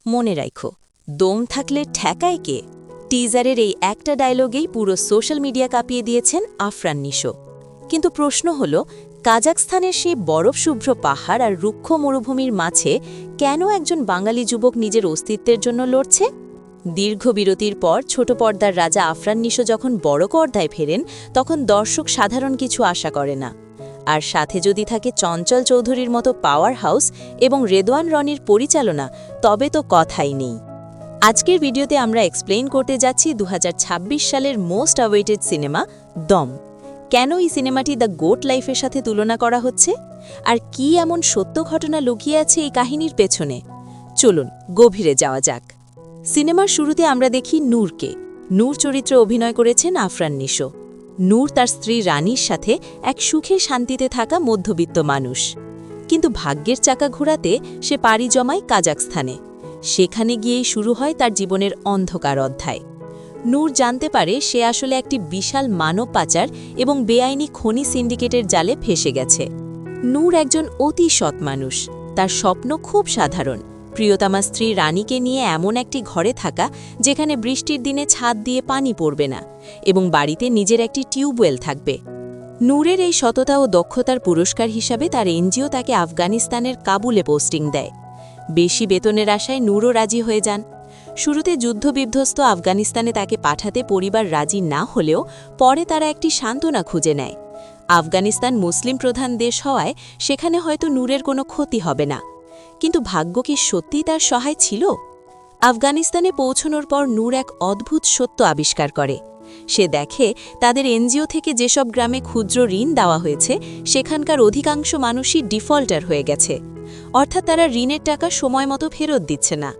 মনে রাখো, দম থাকলে ঠেকায় কে? টিজারের এই একটা ডায়লগেই পুরো সোশ্যাল মিডিয়া কাঁপিয়ে দিয়েছেন আফরান নিশো। কিন্তু প্রশ্ন হল, কাজাখস্তানের সেই বরফশুভ্র পাহাড় আর রুক্ষ মরুভূমির মাঝে কেন একজন বাঙালি যুবক নিজের অস্তিত্বের জন্য লড়ছে? দীর্ঘ বিরতির পর ছোট পর্দার রাজা আফরান নিশো যখন বড় পর্দায় ফেরেন, তখন দর্শক সাধারণ কিছু আশা করে না। আর সাথে যদি থাকে চঞ্চল চৌধুরীর মতো পাওয়ার হাউস এবং রেদওয়ান রনির পরিচালনা, তবে তো কথাই নেই। আজকের ভিডিওতে আমরা এক্সপ্লেইন করতে যাচ্ছি 2026 সালের মোস্ট অ্যাওয়েটেড সিনেমা দম। কেন এই সিনেমাটি দ্য গোট লাইফের সাথে তুলনা করা হচ্ছে, আর কি এমন সত্য ঘটনা লুকিয়ে আছে এই কাহিনীর পেছনে? চলুন গভীরে যাওয়া যাক। সিনেমার শুরুতে আমরা দেখি নূরকে। নূর চরিত্রে অভিনয় করেছেন আফরান নিশো। নূর তার স্ত্রী রানীর সাথে এক সুখে শান্তিতে থাকা মধ্যবিত্ত মানুষ। কিন্তু ভাগ্যের চাকা ঘোরাতে সে পাড়ি জমায় কাজাখস্তানে। সেখানে গিয়েই শুরু হয় তার জীবনের অন্ধকার অধ্যায়। নূর জানতে পারে সে আসলে একটি বিশাল মানব পাচার এবং বেআইনি খনি সিন্ডিকেটের জালে ফেসে গেছে। নূর একজন অতি সৎ মানুষ। তার স্বপ্ন খুব সাধারণ, প্রিয়তমা স্ত্রী রানীকে নিয়ে এমন একটি ঘরে থাকা যেখানে বৃষ্টির দিনে ছাদ দিয়ে পানি পড়বে না এবং বাড়িতে নিজের একটি টিউবওয়েল থাকবে। নূরের এই সততা ও দক্ষতার পুরস্কার হিসাবে তার এনজিও তাকে আফগানিস্তানের কাবুলে পোস্টিং দেয়। বেশি বেতনের আশায় নূরও রাজি হয়ে যান। শুরুতে যুদ্ধবিধ্বস্ত আফগানিস্তানে তাকে পাঠাতে পরিবার রাজি না হলেও পরে তারা একটি সান্ত্বনা খুঁজে নেয়। আফগানিস্তান মুসলিম প্রধান দেশ হওয়ায় সেখানে হয়তো নূরের কোনো ক্ষতি হবে না। কিন্তু ভাগ্য কি সত্যিই তার সহায় ছিল? আফগানিস্তানে পৌঁছানোর পর নূর এক অদ্ভুত সত্য আবিষ্কার করে। সে দেখে তাদের এনজিও থেকে যেসব গ্রামে ক্ষুদ্র ঋণ দেওয়া হয়েছে, সেখানকার অধিকাংশ মানুষই ডিফল্টার হয়ে গেছে। অর্থাৎ তারা ঋণের টাকা সময়মতো ফেরত দিচ্ছে না।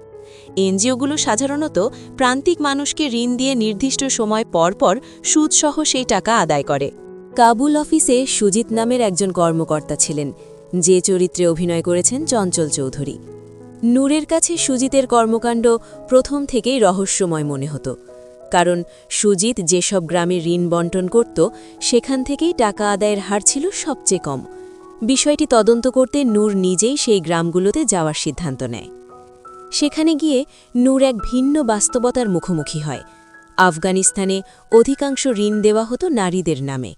এনজিওগুলো সাধারণত প্রান্তিক মানুষকে ঋণ দিয়ে নির্দিষ্ট সময় পর সুদসহ সেই টাকা আদায় করে। কাবুল অফিসে সুজিত নামের একজন কর্মকর্তা ছিলেন, যে চরিত্রে অভিনয় করেছেন চঞ্চল চৌধুরী। নূরের কাছে সুজিতের কর্মকাণ্ড প্রথম থেকেই রহস্যময় মনে হতো, কারণ সুজিত যেসব গ্রামে ঋণ বন্টন করত, সেখান থেকেই টাকা আদায়ের হার ছিল সবচেয়ে কম। বিষয়টি তদন্ত করতে নূর নিজেই সেই গ্রামগুলোতে যাওয়ার সিদ্ধান্ত নেয়। সেখানে গিয়ে নূর এক ভিন্ন বাস্তবতার মুখোমুখি হয়। আফগানিস্তানে অধিকাংশ ঋণ দেওয়া হতো নারীদের নামে।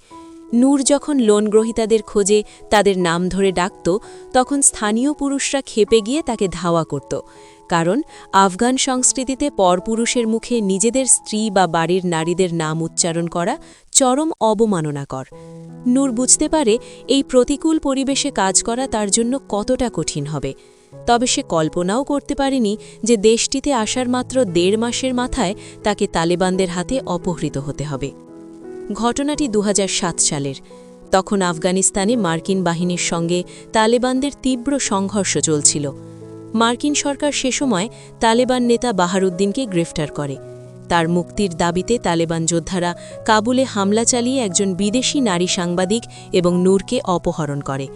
নূর যখন লোন গ্রহীতাদের খোঁজে তাদের নাম ধরে ডাকত, তখন স্থানীয় পুরুষরা ক্ষেপে গিয়ে তাকে ধাওয়া করত, কারণ আফগান সংস্কৃতিতে পরপুরুষের মুখে নিজেদের স্ত্রী বা বাড়ির নারীদের নাম উচ্চারণ করা চরম অবমাননাকর। নূর বুঝতে পারে এই প্রতিকূল পরিবেশে কাজ করা তার জন্য কতটা কঠিন হবে। তবে সে কল্পনাও করতে পারেনি যে দেশটিতে আসার মাত্র ১.৫ মাসের মাথায় তাকে তালেবানদের হাতে অপহৃত হতে হবে। ঘটনাটি ২০০৭ সালের। তখন আফগানিস্তানে মার্কিন বাহিনীর সঙ্গে তালেবানদের তীব্র সংঘর্ষ চলছিল। মার্কিন সরকার সে সময় তালেবান নেতা বাহারুদ্দিনকে গ্রেফতার করে। তার মুক্তির দাবিতে তালেবান যোদ্ধারা কাবুলে হামলা চালিয়ে একজন বিদেশি নারী সাংবাদিক এবং নূরকে অপহরণ করে।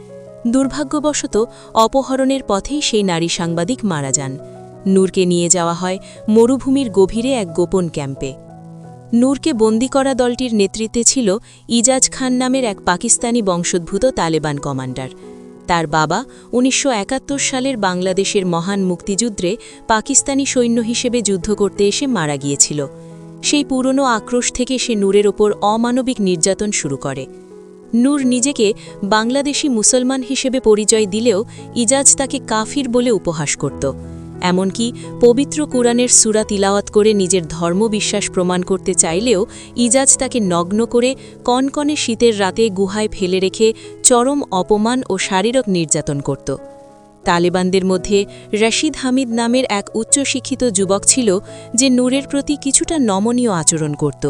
দুর্ভাগ্যবশত অপহরণের পথেই সেই নারী সাংবাদিক মারা যান। নূরকে নিয়ে যাওয়া হয় মরুভূমির গভীরে এক গোপন ক্যাম্পে। নূরকে বন্দী করা দলটির নেতৃত্বে ছিল ইজাজ খান নামের এক পাকিস্তানি বংশোদ্ভূত তালেবান কমান্ডার। তার বাবা ১৯৭১ সালের বাংলাদেশের মহান মুক্তিযুদ্ধে পাকিস্তানি সৈন্য হিসেবে যুদ্ধ করতে এসে মারা গিয়েছিল। সেই পুরনো আক্রোশ থেকে সে নূরের ওপর অমানবিক নির্যাতন শুরু করে। নূর নিজেকে বাংলাদেশি মুসলমান হিসেবে পরিচয় দিলেও ইজাজ তাকে কাফির বলে উপহাস করত। এমনকি পবিত্র কুরআনের সূরা তিলাওয়াত করে নিজের ধর্মবিশ্বাস প্রমাণ করতে চাইলেও ইজাজ তাকে নগ্ন করে কনকনে শীতের রাতে গুহায় ফেলে রেখে চরম অপমান ও শারীরিক নির্যাতন করত। তালেবানদের মধ্যে রশিদ হামিদ নামের এক উচ্চশিক্ষিত যুবক ছিল, যে নূরের প্রতি কিছুটা নমনীয় আচরণ করত।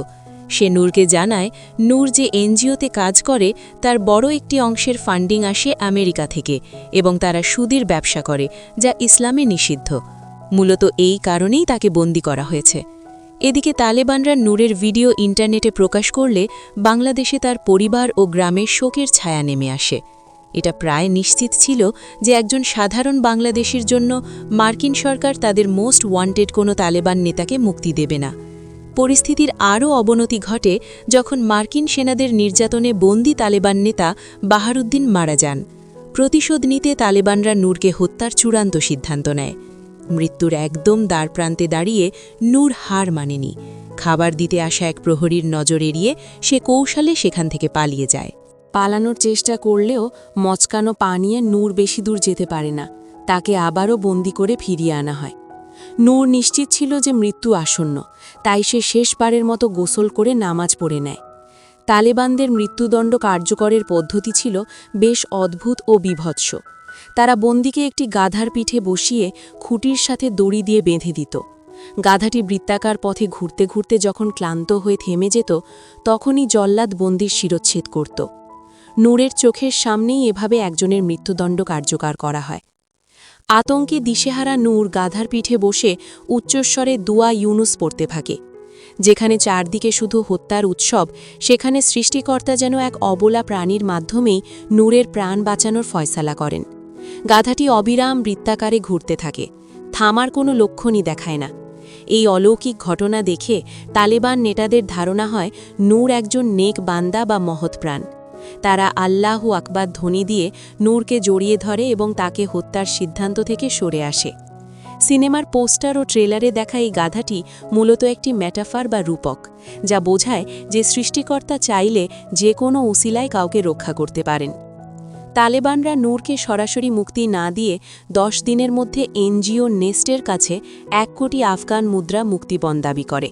সে নূরকে জানায় নূর যে এনজিওতে কাজ করে তার বড় একটি অংশের ফান্ডিং আসে আমেরিকা থেকে এবং তারা সুদের ব্যবসা করে, যা ইসলামে নিষিদ্ধ। মূলত এই কারণেই তাকে বন্দী করা হয়েছে। এদিকে তালেবানরা নূরের ভিডিও ইন্টারনেটে প্রকাশ করলে বাংলাদেশে তার পরিবার ও গ্রামের শোকের ছায়া নেমে আসে। এটা প্রায় নিশ্চিত ছিল যে একজন সাধারণ বাংলাদেশির জন্য মার্কিন সরকার তাদের মোস্ট ওয়ান্টেড কোনো তালেবান নেতাকে মুক্তি দেবে না। পরিস্থিতির আরও অবনতি ঘটে যখন মার্কিন সেনাদের নির্যাতনে বন্দী তালেবান নেতা বাহারুদ্দিন মারা যান। প্রতিশোধ নিতে তালেবানরা নূরকে হত্যার চূড়ান্ত সিদ্ধান্ত নেয়। মৃত্যুর একদম দ্বারপ্রান্তে দাঁড়িয়ে নূর হার মানেনি। খাবার দিতে আসা এক প্রহরীর নজর এড়িয়ে সে কৌশলে সেখান থেকে পালিয়ে যায়। পালানোর চেষ্টা করলেও মচকানো পা নিয়ে নূর বেশি দূর যেতে পারে না। তাকে আবারও বন্দি করে ফিরিয়ে আনা হয়। নূর নিশ্চিত ছিল যে মৃত্যু আসন্ন, তাই সে শেষবারের মতো গোসল করে নামাজ পড়ে নেয়। তালেবানদের মৃত্যুদণ্ড কার্যকরের পদ্ধতি ছিল বেশ অদ্ভুত ও বীভৎস। তারা বন্দীকে একটি গাধার পিঠে বসিয়ে খুঁটির সাথে দড়ি দিয়ে বেঁধে দিত। গাধাটি বৃত্তাকার পথে ঘুরতে ঘুরতে যখন ক্লান্ত হয়ে থেমে যেত, তখনই জল্লাদ বন্দির শিরচ্ছেদ করত। নূরের চোখের সামনেই এভাবে একজনের মৃত্যুদণ্ড কার্যকর করা হয়। আতঙ্কে দিশেহারা নূর গাধার পিঠে বসে উচ্চস্বরে দুয়া ইউনুস পড়তে থাকে। যেখানে চারদিকে শুধু হত্যার উৎসব, সেখানে সৃষ্টিকর্তা যেন এক অবলা প্রাণীর মাধ্যমেই নূরের প্রাণ বাঁচানোর ফয়সালা করেন। গাধাটি অবিরাম বৃত্তাকারে ঘুরতে থাকে, থামার কোনো লক্ষণই দেখায় না। এই অলৌকিক ঘটনা দেখে তালেবান নেতাদের ধারণা হয় নূর একজন নেক বান্দা বা মহৎ প্রাণ। তারা আল্লাহু আকবার ধ্বনি দিয়ে নূরকে জড়িয়ে ধরে এবং তাকে হত্যার সিদ্ধান্ত থেকে সরে আসে। সিনেমার পোস্টার ও ট্রেলারে দেখা এই গাধাটি মূলত একটি মেটাফার বা রূপক, যা বোঝায় যে সৃষ্টিকর্তা চাইলে যে কোনো উসিলায় কাউকে রক্ষা করতে পারেন। তালেবানরা নূরকে সরাসরি মুক্তি না দিয়ে 10 দিনের মধ্যে এনজিও নেস্টের কাছে 1 কোটি আফগান মুদ্রা মুক্তিপণ দাবি করে।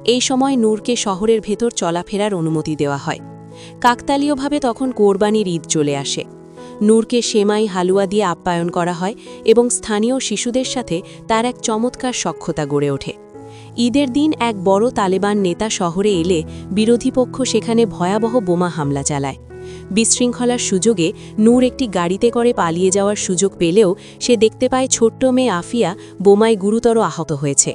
এই সময় নূরকে শহরের ভেতর চলাফেরার অনুমতি দেওয়া হয়। কাকতালীয়ভাবে তখন কোরবানির ঈদ চলে আসে। নূরকে সেমাই হালুয়া দিয়ে আপ্যায়ন করা হয় এবং স্থানীয় শিশুদের সাথে তার এক চমৎকার সখ্যতা গড়ে ওঠে। ঈদের দিন এক বড় তালেবান নেতা শহরে এলে বিরোধী পক্ষ সেখানে ভয়াবহ বোমা হামলা চালায়। বিশৃঙ্খলার সুযোগে নূর একটি গাড়িতে করে পালিয়ে যাওয়ার সুযোগ পেলেও সে দেখতে পায় ছোট্ট মেয়ে আফিয়া বোমায় গুরুতর আহত হয়েছে।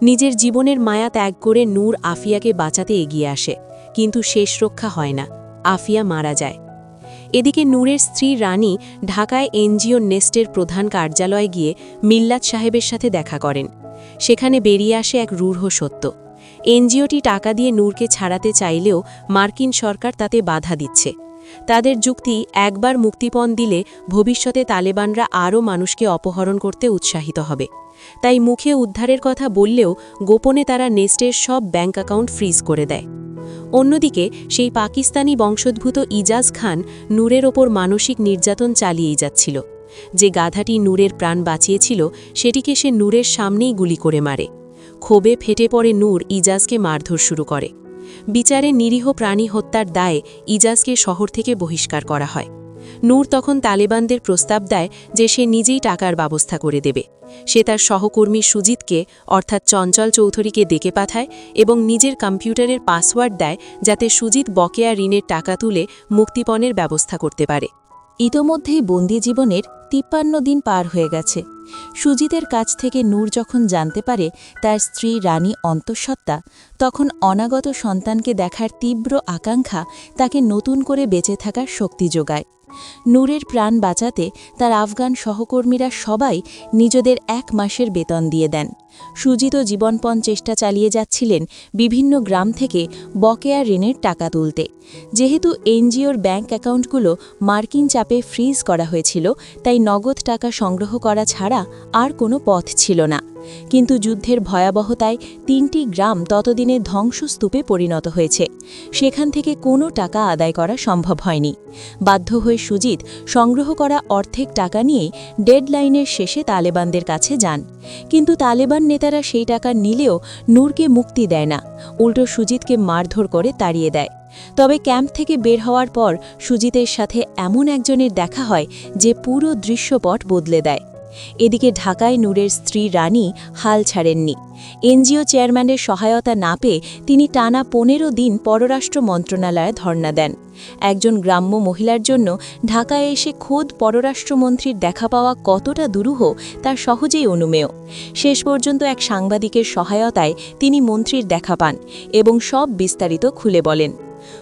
নিজের জীবনের মায়া ত্যাগ করে নূর আফিয়াকে বাঁচাতে এগিয়ে আসে, কিন্তু শেষ রক্ষা হয় না, আফিয়া মারা যায়। এদিকে নূরের স্ত্রী রানী ঢাকায় এনজিও নেস্টের প্রধান কার্যালয়ে গিয়ে মিল্লাত সাহেবের সাথে দেখা করেন। সেখানে বেরিয়ে আসে এক রূঢ় সত্য। এনজিওটি টাকা দিয়ে নূরকে ছাড়াতে চাইলেও মার্কিন সরকার তাতে বাধা দিচ্ছে। তাদের যুক্তি, একবার মুক্তিপণ দিলে ভবিষ্যতে তালেবানরা আরও মানুষকে অপহরণ করতে উৎসাহিত হবে। তাই মুখে উদ্ধারের কথা বললেও গোপনে তারা নেস্টের সব ব্যাংক অ্যাকাউন্ট ফ্রিজ করে দেয়। অন্যদিকে সেই পাকিস্তানি বংশোদ্ভূত ইজাজ খান নূরের ওপর মানসিক নির্যাতন চালিয়েই যাচ্ছিল। যে গাধাটি নূরের প্রাণ বাঁচিয়েছিল সেটিকে সে নূরের সামনেই গুলি করে মারে। ক্ষোভে ফেটে পড়ে নূর ইজাজকে মারধর শুরু করে। বিচারে নিরীহ প্রাণী হত্যার দায়ে ইজাজকে শহর থেকে বহিষ্কার করা হয়। নূর তখন তালেবানদের প্রস্তাব দেয় যে সে নিজেই টাকার ব্যবস্থা করে দেবে। সে তার সহকর্মী সুজিতকে অর্থাৎ চঞ্চল চৌধুরীকে ডেকে পাঠায় এবং নিজের কম্পিউটারের পাসওয়ার্ড দেয় যাতে সুজিত বকেয়া ঋণের টাকা তুলে মুক্তিপণের ব্যবস্থা করতে পারে। ইতোমধ্যেই বন্দি জীবনের 53 দিন পার হয়ে গেছে। সুজিতের কাছ থেকে নূর যখন জানতে পারে তার স্ত্রী রানী অন্তঃসত্ত্বা, তখন অনাগত সন্তানকে দেখার তীব্র আকাঙ্ক্ষা তাকে নতুন করে বেঁচে থাকার শক্তি যোগায়। নূরের প্রাণ বাঁচাতে তার আফগান সহকর্মীরা সবাই নিজেদের 1 মাসের বেতন দিয়ে দেন। সুজিত জীবনপণ চেষ্টা চালিয়ে যাচ্ছিলেন বিভিন্ন গ্রাম থেকে বকেয়া ঋণের টাকা তুলতে। যেহেতু এনজিওর ব্যাংক অ্যাকাউন্টগুলো মার্কিন চাপে ফ্রিজ করা হয়েছিল, তাই নগদ টাকা সংগ্রহ করা ছাড়া আর কোনো পথ ছিল না। কিন্তু যুদ্ধের ভয়াবহতায় 3টি গ্রাম ততদিনে ধ্বংসস্তূপে পরিণত হয়েছে। সেখান থেকে কোনো টাকা আদায় করা সম্ভব হয়নি। বাধ্য হয়ে সুজিত সংগ্রহ করা অর্ধেক টাকা নিয়ে ডেডলাইনের শেষে তালেবানদের কাছে যান। কিন্তু তালেবান নেতারা সেই টাকা নিলেও নূরকে মুক্তি দেয় না, উল্টো সুজিতকে মারধর করে তাড়িয়ে দেয়। তবে ক্যাম্প থেকে বের হওয়ার পর সুজিতের সাথে এমন একজনের দেখা হয় যে পুরো দৃশ্যপট বদলে দেয়। এদিকে ঢাকায় নূরের স্ত্রী রানী হাল ছাড়েননি। এনজিও চেয়ারম্যানের সহায়তা না পেয়ে তিনি টানা 15 দিন পররাষ্ট্র মন্ত্রণালয়ে ধর্ণা দেন। একজন গ্রাম্য মহিলার জন্য ঢাকায় এসে খোদ পররাষ্ট্রমন্ত্রীর দেখা পাওয়া কতটা দুরূহ তা সহজেই অনুমেয়। শেষ পর্যন্ত এক সাংবাদিকের সহায়তায় তিনি মন্ত্রীর দেখা পান এবং সব বিস্তারিত খুলে বলেন।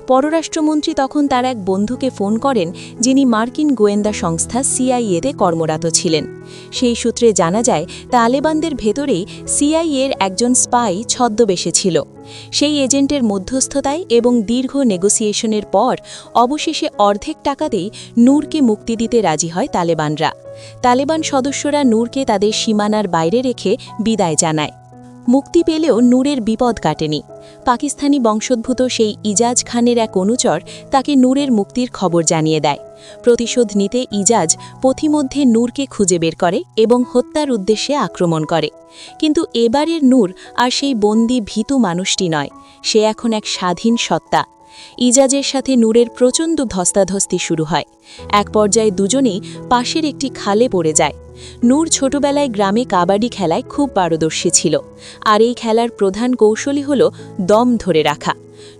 পররাষ্ট্রমন্ত্রী তখন তার এক বন্ধুকে ফোন করেন যিনি মার্কিন গোয়েন্দা সংস্থা সিআইএতে কর্মরত ছিলেন। সেই সূত্রে জানা যায় তালেবানদের ভেতরেই সিআইএর একজন স্পাই ছদ্মবেশে ছিল। সেই এজেন্টের মধ্যস্থতায় এবং দীর্ঘ নেগোসিয়েশনের পর অবশেষে অর্ধেক টাকাতেই নূরকে মুক্তি দিতে রাজি হয় তালেবানরা। তালেবান সদস্যরা নূরকে তাদের সীমানার বাইরে রেখে বিদায় জানায়। মুক্তি পেলেও নূরের বিপদ কাটেনি। পাকিস্তানি বংশোদ্ভূত সেই ইজাজ খানের এক অনুচর তাকে নূরের মুক্তির খবর জানিয়ে দেয়। প্রতিশোধ নিতে ইজাজ পথিমধ্যে নূরকে খুঁজে বের করে এবং হত্যার উদ্দেশ্যে আক্রমণ করে। কিন্তু এবারের নূর আর সেই বন্দী ভীতু মানুষটি নয়, সে এখন এক স্বাধীন সত্তা। ইজাজের সাথে নূরের প্রচণ্ড ধস্তাধস্তি শুরু হয়। এক পর্যায়ে দুজনেই পাশের একটি খালে পড়ে যায়। নূর ছোটবেলায় গ্রামে কাবাডি খেলায় খুব পারদর্শী ছিল, আর এই খেলার প্রধান কৌশলই হল দম ধরে রাখা।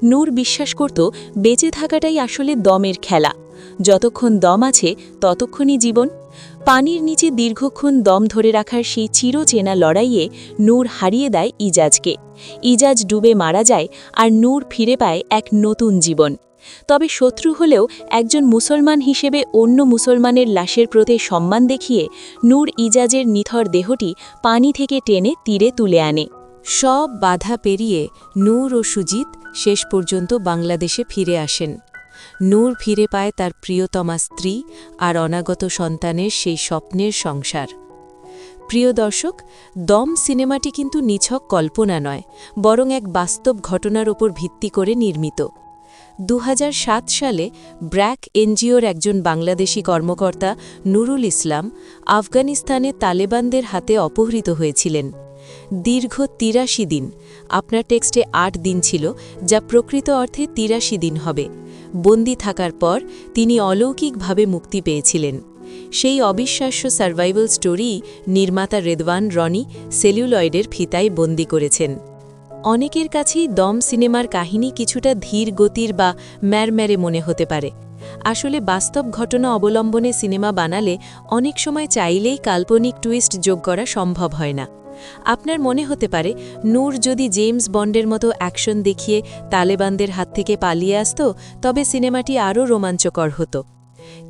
নূর বিশ্বাস করত বেঁচে থাকাটাই আসলে দমের খেলা। যতক্ষণ দম আছে ততক্ষণই জীবন। পানির নিচে দীর্ঘক্ষণ দম ধরে রাখার সেই চিরচেনা লড়াইয়ে নূর হারিয়ে দেয় ইজাজকে। ইজাজ ডুবে মারা যায় আর নূর ফিরে পায় এক নতুন জীবন। তবে শত্রু হলেও একজন মুসলমান হিসেবে অন্য মুসলমানের লাশের প্রতি সম্মান দেখিয়ে নূর ইজাজের নিথর দেহটি পানি থেকে টেনে তীরে তুলে আনে। সব বাধা পেরিয়ে নূর ও সুজিত শেষ পর্যন্ত বাংলাদেশে ফিরে আসেন। নূর ফিরে পায় তার প্রিয়তমা স্ত্রী আর অনাগত সন্তানের সেই স্বপ্নের সংসার। প্রিয় দর্শক, দম সিনেমাটি কিন্তু নিছক কল্পনা নয়, বরং এক বাস্তব ঘটনার ওপর ভিত্তি করে নির্মিত। 2007 সালে ব্র্যাক এনজিওর একজন বাংলাদেশি কর্মকর্তা নুরুল ইসলাম আফগানিস্তানে তালেবানদের হাতে অপহৃত হয়েছিলেন। দীর্ঘ 83 দিন, আপনার টেক্সটে 8 দিন ছিল, যা প্রকৃত অর্থে 83 দিন হবে, বন্দী থাকার পর তিনি অলৌকিকভাবে মুক্তি পেয়েছিলেন। সেই অবিশ্বাস্য সার্ভাইভাল স্টোরি নির্মাতা রেদওয়ান রনি সেলুলয়েডের ফিতায় বন্দী করেছেন। অনেকের কাছেই দম সিনেমার কাহিনী কিছুটা ধীর গতির বা ম্যারম্যারে মনে হতে পারে। আসলে বাস্তব ঘটনা অবলম্বনে সিনেমা বানালে অনেক সময় চাইলেই কাল্পনিক টুইস্ট যোগ করা সম্ভব হয় না। আপনার মনে হতে পারে নূর যদি জেমস বন্ডের মতো অ্যাকশন দেখিয়ে তালেবানদের হাত থেকে পালিয়ে আসত, তবে সিনেমাটি আরও রোমাঞ্চকর হতো।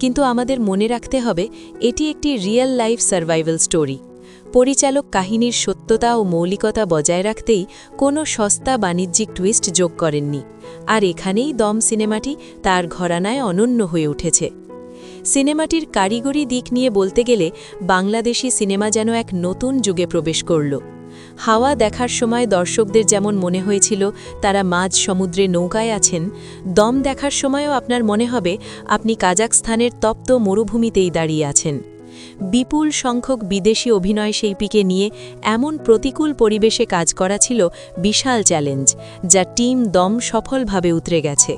কিন্তু আমাদের মনে রাখতে হবে, এটি একটি রিয়েল লাইফ সার্ভাইভাল স্টোরি। পরিচালক কাহিনীর সত্যতা ও মৌলিকতা বজায় রাখতেই কোনো সস্তা বাণিজ্যিক টুইস্ট যোগ করেননি, আর এখানেই দম সিনেমাটি তার ঘরানায় অনন্য হয়ে উঠেছে। সিনেমাটির কারিগরি দিক নিয়ে বলতে গেলে বাংলাদেশি সিনেমা যেন এক নতুন যুগে প্রবেশ করল। হাওয়া দেখার সময় দর্শকদের যেমন মনে হয়েছিল তারা মাঝ সমুদ্রে নৌকায় আছেন, দম দেখার সময়ও আপনার মনে হবে আপনি কাজাখস্তানের তপ্ত মরুভূমিতেই দাঁড়িয়ে আছেন। বিপুল সংখ্যক বিদেশি অভিনয়শিল্পীকে নিয়ে এমন প্রতিকূল পরিবেশে কাজ করা ছিল বিশাল চ্যালেঞ্জ, যা টিম দম সফলভাবে উতরে গেছে।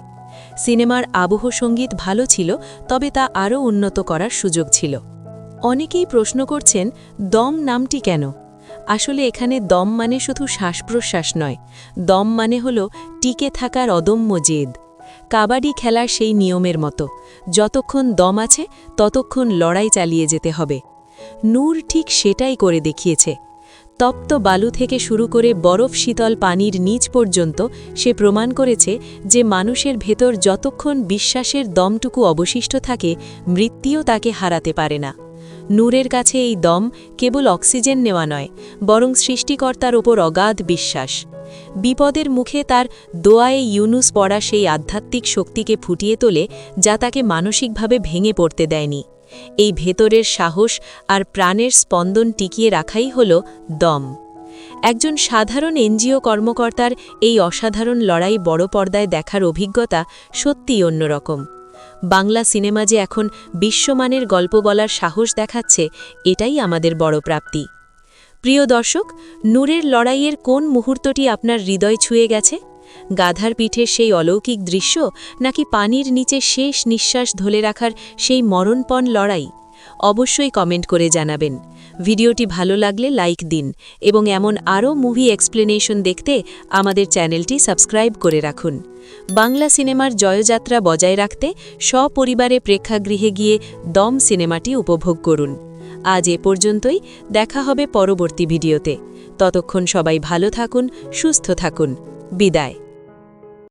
সিনেমার আবহ সঙ্গীত ভালো ছিল, তবে তা আরও উন্নত করার সুযোগ ছিল। অনেকেই প্রশ্ন করছেন, দম নামটি কেন? আসলে এখানে দম মানে শুধু শ্বাস-প্রশ্বাস নয়, দম মানে হল টিকে থাকার অদম্য জেদ। কাবাডি খেলার সেই নিয়মের মতো, যতক্ষণ দম আছে ততক্ষণ লড়াই চালিয়ে যেতে হবে। নূর ঠিক সেটাই করে দেখিয়েছে। তপ্ত বালু থেকে শুরু করে বরফ শীতল পানির নিচ পর্যন্ত সে প্রমাণ করেছে যে মানুষের ভেতর যতক্ষণ বিশ্বাসের দমটুকু অবশিষ্ট থাকে, মৃত্যুও তাকে হারাতে পারে না। নূরের কাছে এই দম কেবল অক্সিজেন নেওয়া নয়, বরং সৃষ্টিকর্তার ওপর অগাধ বিশ্বাস। বিপদের মুখে তার দোয়ায়ে ইউনুস পড়া সেই আধ্যাত্মিক শক্তিকে ফুটিয়ে তোলে, যা তাকে মানসিকভাবে ভেঙে পড়তে দেয়নি। এই ভেতরের সাহস আর প্রাণের স্পন্দন টিকিয়ে রাখাই হল দম। একজন সাধারণ এনজিও কর্মকর্তার এই অসাধারণ লড়াই বড় পর্দায় দেখার অভিজ্ঞতা সত্যিই অন্যরকম। বাংলা সিনেমা যে এখন বিশ্বমানের গল্প বলার সাহস দেখাচ্ছে, এটাই আমাদের বড় প্রাপ্তি। প্রিয় দর্শক, নূরের লড়াইয়ের কোন মুহূর্তটি আপনার হৃদয় ছুঁয়ে গেছে? গাধার পিঠের সেই অলৌকিক দৃশ্য, নাকি পানির নিচে শেষ নিঃশ্বাস ধরে রাখার সেই মরণপণ লড়াই? অবশ্যই কমেন্ট করে জানাবেন। ভিডিওটি ভালো লাগলে লাইক দিন এবং এমন আরও মুভি এক্সপ্লেনেশন দেখতে আমাদের চ্যানেলটি সাবস্ক্রাইব করে রাখুন। বাংলা সিনেমার জয়যাত্রা বজায় রাখতে সপরিবারে প্রেক্ষাগৃহে গিয়ে দম সিনেমাটি উপভোগ করুন। আজ এ পর্যন্তই, দেখা হবে পরবর্তী ভিডিওতে। ততক্ষণ সবাই ভালো থাকুন, সুস্থ থাকুন। বিদায়।